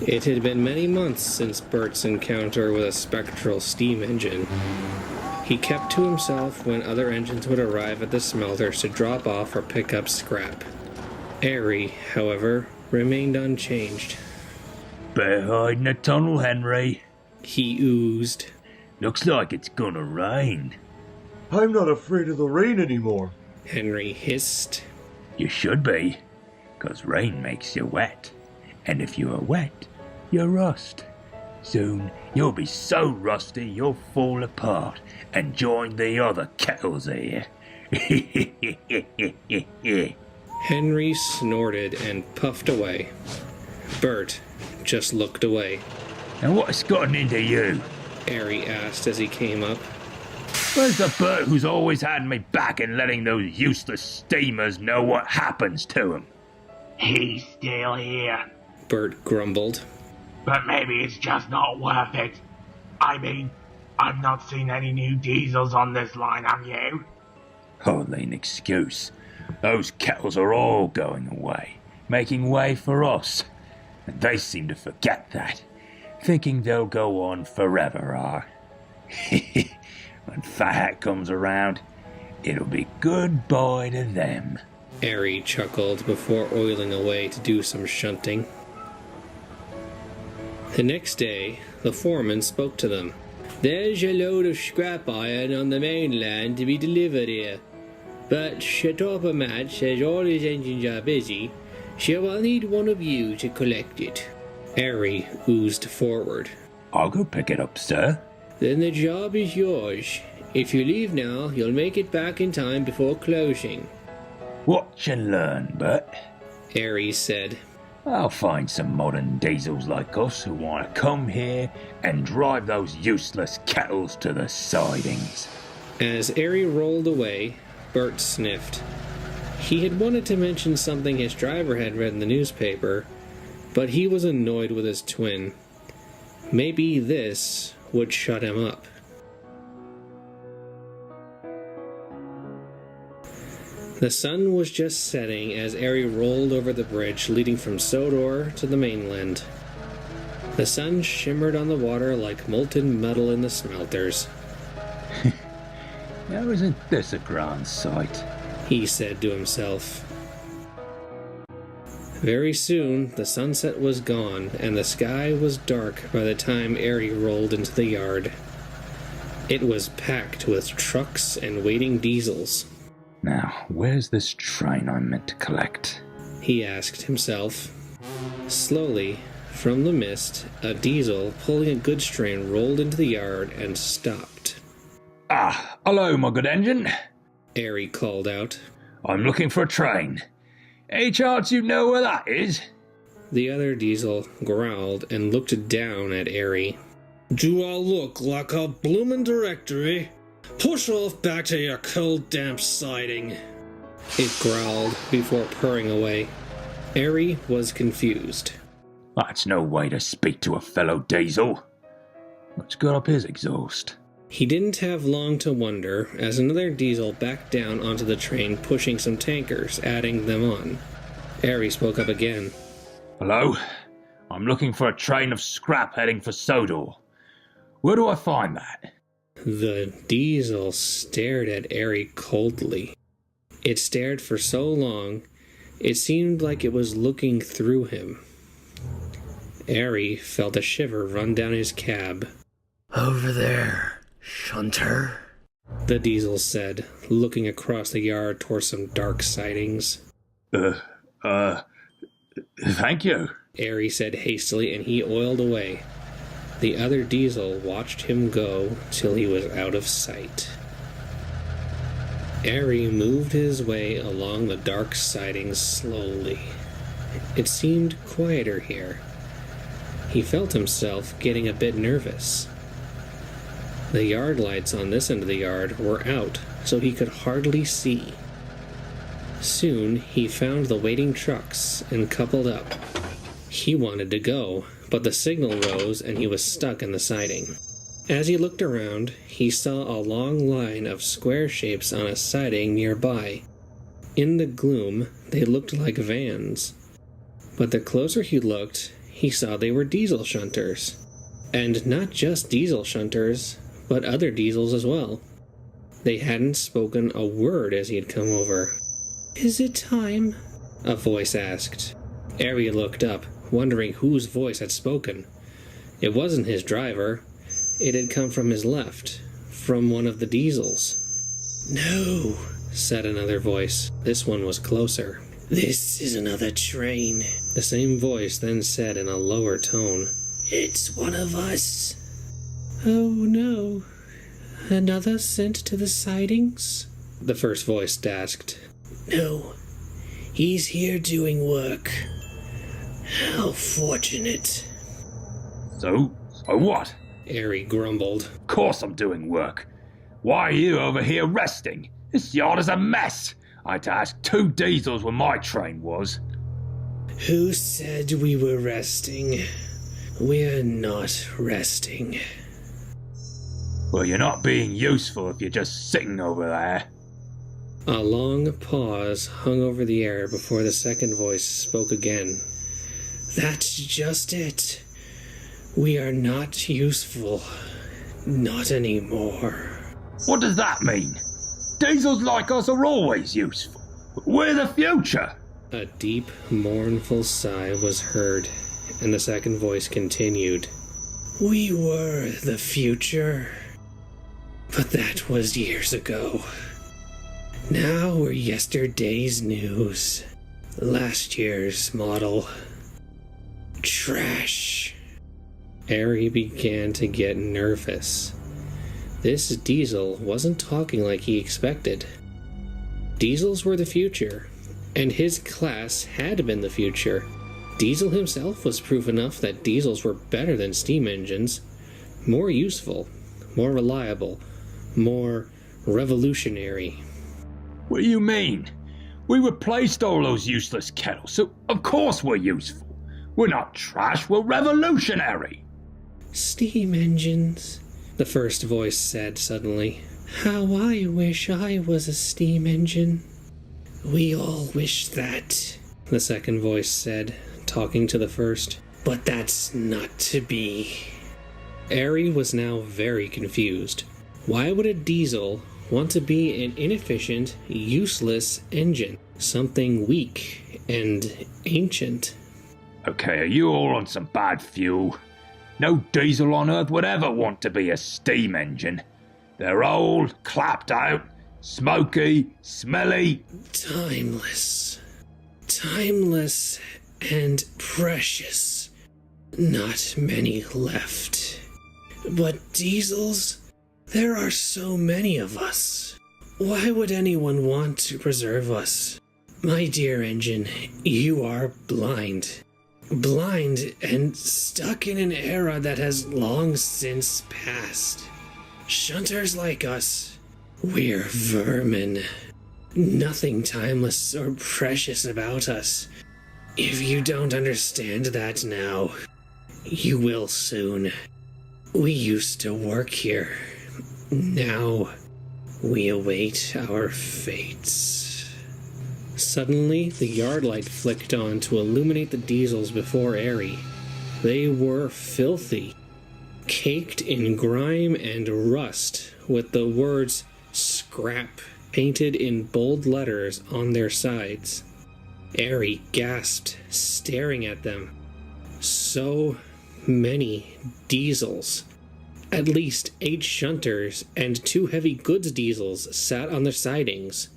It had been many months since Bert's encounter with a spectral steam engine. He kept to himself when other engines would arrive at the smelters to drop off or pick up scrap. Arry, however, remained unchanged. Better hide in the tunnel, Henry. He oozed. Looks like it's gonna rain. I'm not afraid of the rain anymore. Henry hissed. You should be, 'cause rain makes you wet. And if you are wet, you rust. Soon you'll be so rusty you'll fall apart and join the other kettles here. Henry snorted and puffed away. Bert just looked away. And what's gotten into you? Arry asked as he came up. Where's the Bert who's always had me back and letting those useless steamers know what happens to him? He's still here, Bert grumbled. but maybe it's just not worth it. I mean, I've not seen any new diesels on this line, have you? Hardly an excuse. Those kettles are all going away, making way for us. And they seem to forget that, thinking they'll go on forever, When Fat Hat comes around, it'll be goodbye to them. Arry chuckled before oiling away to do some shunting. The next day, the foreman spoke to them. There's a load of scrap iron on the mainland to be delivered here. But Shatopper says all his engines are busy, so I'll need one of you to collect it. Arry oozed forward. I'll go pick it up, sir. Then the job is yours. If you leave now, you'll make it back in time before closing. Watch and learn, Bert. Arry said. I'll find some modern diesels like us who want to come here and drive those useless kettles to the sidings. As Arry rolled away, Bert sniffed. He had wanted to mention something his driver had read in the newspaper, but he was annoyed with his twin. Maybe this would shut him up. The sun was just setting as Arry rolled over the bridge leading from Sodor to the mainland. The sun shimmered on the water like molten metal in the smelters. Now isn't this a grand sight? He said to himself. Very soon, the sunset was gone, and the sky was dark by the time Arry rolled into the yard. It was packed with trucks and waiting diesels. Now, where's this train I'm meant to collect? He asked himself. Slowly, from the mist, a diesel pulling a goods train rolled into the yard and stopped. Ah, hello, my good engine. Arry called out. I'm looking for a train. Any chance you know where that is? The other diesel growled and looked down at Arry. Do I look like a bloomin' directory? Push off back to your cold, damp siding. It growled before purring away. Arry was confused. That's no way to speak to a fellow diesel. Let's got up his exhaust. He didn't have long to wonder as another diesel backed down onto the train pushing some tankers, adding them on. Arry spoke up again. Hello? I'm looking for a train of scrap heading for Sodor. Where do I find that? The diesel stared at Arry coldly. It stared for so long, it seemed like it was looking through him. Arry felt a shiver run down his cab. Over there, shunter, the diesel said, looking across the yard toward some dark sidings. Thank you. Arry said hastily, and he oiled away. The other diesel watched him go till he was out of sight. Arry moved his way along the dark sidings slowly. It seemed quieter here. He felt himself getting a bit nervous. The yard lights on this end of the yard were out, so he could hardly see. Soon he found the waiting trucks and coupled up. He wanted to go, but the signal rose and he was stuck in the siding. As he looked around, he saw a long line of square shapes on a siding nearby. In the gloom, they looked like vans. But the closer he looked, he saw they were diesel shunters. And not just diesel shunters, but other diesels as well. They hadn't spoken a word as he had come over. "Is it time?" a voice asked. Arry looked up, wondering whose voice had spoken. It wasn't his driver. It had come from his left, from one of the diesels. "No," said another voice. This one was closer. "This is another train." The same voice then said in a lower tone, "It's one of us." "Oh no, another sent to the sidings?" the first voice asked. "No, he's here doing work. How fortunate." So what? Arry grumbled. Of course I'm doing work. Why are you over here resting? This yard is a mess. I had to ask 2 diesels where my train was. "Who said we were resting? We're not resting." Well, you're not being useful if you're just sitting over there. A long pause hung over the air before the second voice spoke again. "That's just it. We are not useful. Not anymore." What does that mean? Diesels like us are always useful. We're the future. A deep, mournful sigh was heard, and the second voice continued. "We were the future, but that was years ago. Now we're yesterday's news. Last year's model. Trash." Arry began to get nervous. This diesel wasn't talking like he expected. Diesels were the future, and his class had been the future. Diesel himself was proof enough that diesels were better than steam engines, more useful, more reliable, more revolutionary. What do you mean? We replaced all those useless kettles, so of course we're useful. We're not trash, we're revolutionary. "Steam engines," the first voice said suddenly. "How I wish I was a steam engine." "We all wish that," the second voice said, talking to the first. "But that's not to be." Arry was now very confused. Why would a diesel want to be an inefficient, useless engine? Something weak and ancient. Okay, are you all on some bad fuel? No diesel on Earth would ever want to be a steam engine. They're old, clapped out, smoky, smelly. Timeless. Timeless and precious. Not many left. But diesels? There are so many of us. Why would anyone want to preserve us? My dear engine, you are blind. Blind and stuck in an era that has long since passed. Shunters like us, we're vermin. Nothing timeless or precious about us. If you don't understand that now, you will soon. We used to work here. Now, we await our fates. Suddenly, the yard light flicked on to illuminate the diesels before Arry. They were filthy, caked in grime and rust, with the words "Scrap" painted in bold letters on their sides. Arry gasped, staring at them. So many diesels. At least 8 shunters and 2 heavy goods diesels sat on their sidings.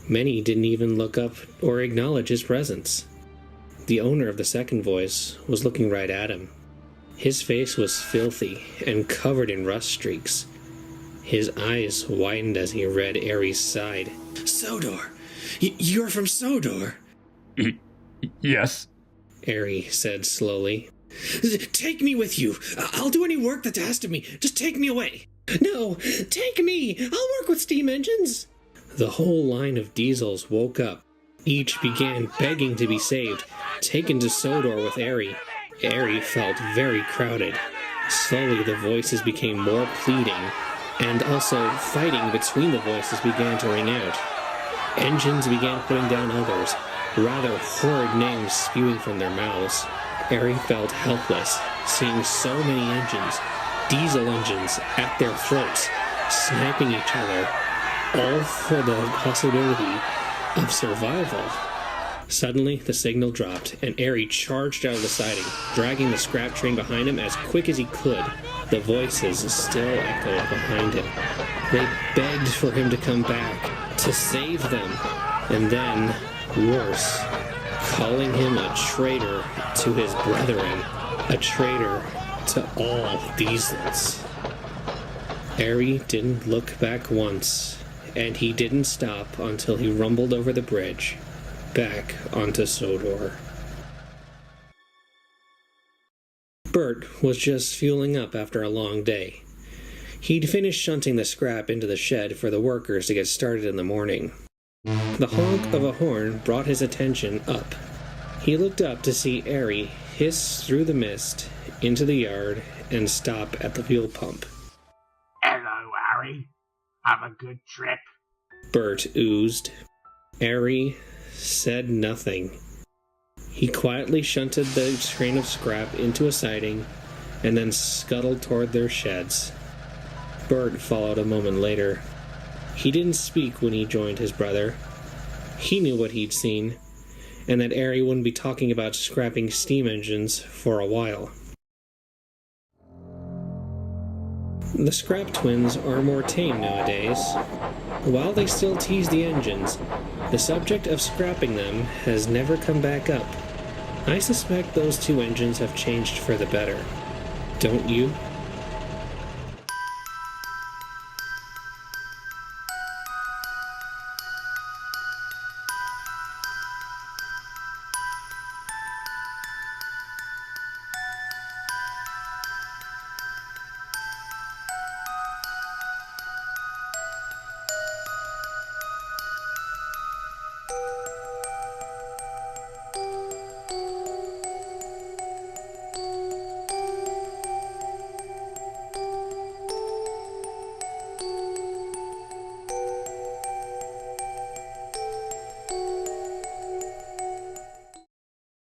Many didn't even look up or acknowledge his presence. The owner of the second voice was looking right at him. His face was filthy and covered in rust streaks. His eyes widened as he read Arry's side. "Sodor! You're from Sodor!" Yes. Arry said slowly. "Take me with you. I'll do any work that's asked of me. Just take me away." "No, take me. I'll work with steam engines." The whole line of diesels woke up. Each began begging to be saved, taken to Sodor with Arry. Arry felt very crowded. Slowly the voices became more pleading, and also fighting between the voices began to ring out. Engines began putting down others, rather horrid names spewing from their mouths. Arry felt helpless, seeing so many engines, diesel engines, at their throats, sniping each other, all for the possibility of survival. Suddenly, the signal dropped, and Arry charged out of the siding, dragging the scrap train behind him as quick as he could. The voices still echoed behind him. They begged for him to come back, to save them, and then, worse, calling him a traitor to his brethren, a traitor to all diesels. Arry didn't look back once, and he didn't stop until he rumbled over the bridge, back onto Sodor. Bert was just fueling up after a long day. He'd finished shunting the scrap into the shed for the workers to get started in the morning. The honk of a horn brought his attention up. He looked up to see Arry hiss through the mist into the yard and stop at the fuel pump. Hello, Arry. Have a good trip. Bert oozed. Arry said nothing. He quietly shunted the train of scrap into a siding and then scuttled toward their sheds. Bert followed a moment later. He didn't speak when he joined his brother. He knew what he'd seen, and that Arry wouldn't be talking about scrapping steam engines for a while. The scrap twins are more tame nowadays. While they still tease the engines, the subject of scrapping them has never come back up. I suspect those two engines have changed for the better. Don't you?